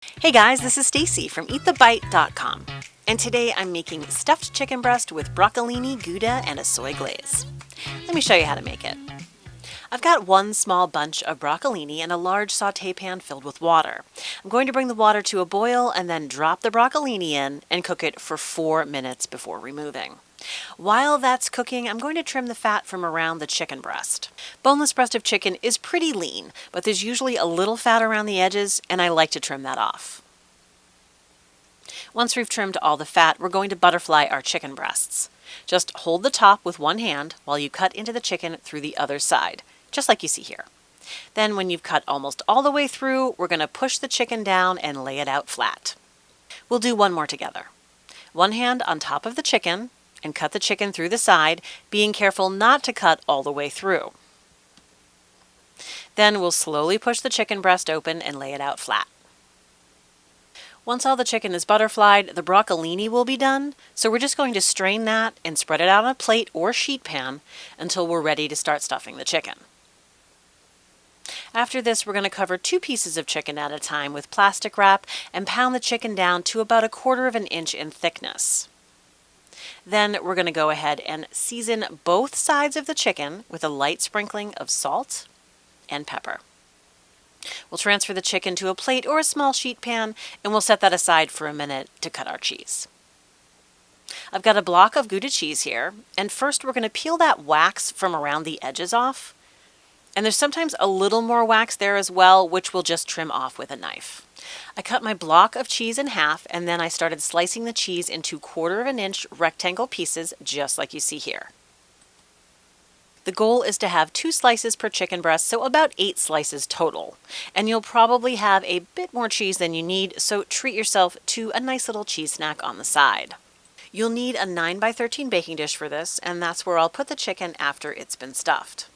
Hey guys, this is Stacy from EatTheBite.com, and today I'm making stuffed chicken breast with broccolini, Gouda, and a soy glaze. Let me show you how to make it. I've got one small bunch of broccolini in a large sauté pan filled with water. I'm going to bring the water to a boil and then drop the broccolini in and cook it for 4 minutes before removing. While that's cooking, I'm going to trim the fat from around the chicken breast. Boneless breast of chicken is pretty lean, but there's usually a little fat around the edges, and I like to trim that off. Once we've trimmed all the fat, we're going to butterfly our chicken breasts. Just hold the top with one hand while you cut into the chicken through the other side, just like you see here. Then when you've cut almost all the way through, we're going to push the chicken down and lay it out flat. We'll do one more together. One hand on top of the chicken, and cut the chicken through the side, being careful not to cut all the way through. Then we'll slowly push the chicken breast open and lay it out flat. Once all the chicken is butterflied, the broccolini will be done, so we're just going to strain that and spread it out on a plate or sheet pan until we're ready to start stuffing the chicken. After this, we're going to cover 2 pieces of chicken at a time with plastic wrap and pound the chicken down to about 1/4 inch in thickness. Then we're going to go ahead and season both sides of the chicken with a light sprinkling of salt and pepper. We'll transfer the chicken to a plate or a small sheet pan, and we'll set that aside for a minute to cut our cheese. I've got a block of Gouda cheese here, and first we're going to peel that wax from around the edges off. And there's sometimes a little more wax there as well, which we'll just trim off with a knife. I cut my block of cheese in half, and then I started slicing the cheese into 1/4 inch rectangle pieces, just like you see here. The goal is to have 2 slices per chicken breast, so about 8 slices total. And you'll probably have a bit more cheese than you need, so treat yourself to a nice little cheese snack on the side. You'll need a 9 by 13 baking dish for this, and that's where I'll put the chicken after it's been stuffed.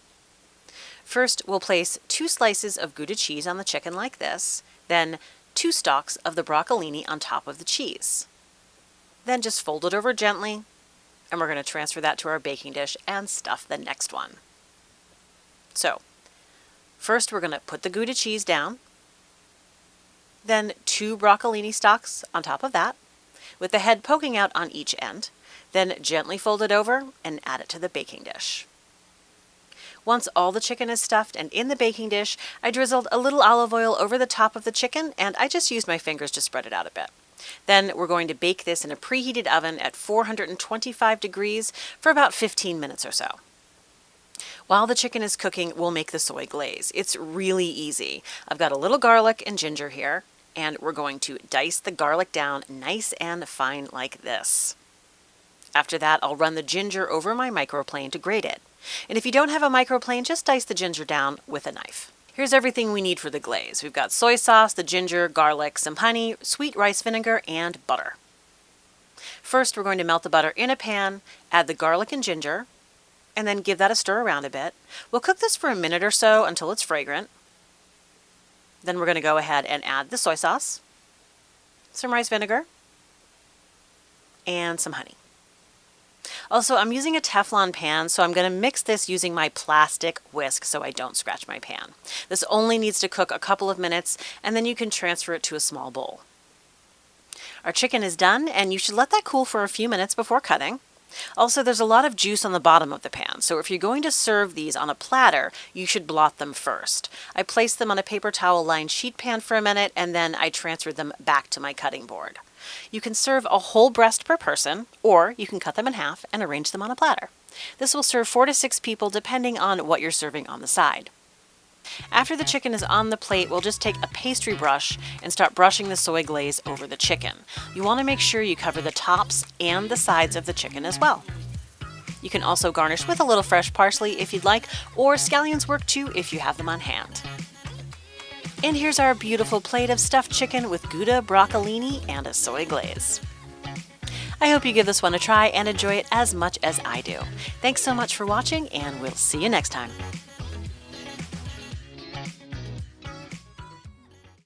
First, we'll place 2 slices of Gouda cheese on the chicken like this, then 2 stalks of the broccolini on top of the cheese. Then just fold it over gently, and we're going to transfer that to our baking dish and stuff the next one. So, first we're going to put the Gouda cheese down, then 2 broccolini stalks on top of that, with the head poking out on each end, then gently fold it over and add it to the baking dish. Once all the chicken is stuffed and in the baking dish, I drizzled a little olive oil over the top of the chicken, and I just used my fingers to spread it out a bit. Then we're going to bake this in a preheated oven at 425 degrees for about 15 minutes or so. While the chicken is cooking, we'll make the soy glaze. It's really easy. I've got a little garlic and ginger here, and we're going to dice the garlic down nice and fine like this. After that, I'll run the ginger over my microplane to grate it. And if you don't have a microplane, just dice the ginger down with a knife. Here's everything we need for the glaze. We've got soy sauce, the ginger, garlic, some honey, sweet rice vinegar, and butter. First, we're going to melt the butter in a pan, add the garlic and ginger, and then give that a stir around a bit. We'll cook this for a minute or so until it's fragrant. Then we're going to go ahead and add the soy sauce, some rice vinegar, and some honey. Also, I'm using a Teflon pan, so I'm going to mix this using my plastic whisk so I don't scratch my pan. This only needs to cook a couple of minutes, and then you can transfer it to a small bowl. Our chicken is done, and you should let that cool for a few minutes before cutting. Also, there's a lot of juice on the bottom of the pan, so if you're going to serve these on a platter, you should blot them first. I placed them on a paper towel lined sheet pan for a minute, and then I transferred them back to my cutting board. You can serve a whole breast per person, or you can cut them in half and arrange them on a platter. This will serve 4 to 6 people depending on what you're serving on the side. After the chicken is on the plate, we'll just take a pastry brush and start brushing the soy glaze over the chicken. You want to make sure you cover the tops and the sides of the chicken as well. You can also garnish with a little fresh parsley if you'd like, or scallions work too if you have them on hand. And here's our beautiful plate of stuffed chicken with Gouda, broccolini, and a soy glaze. I hope you give this one a try and enjoy it as much as I do. Thanks so much for watching, and we'll see you next time.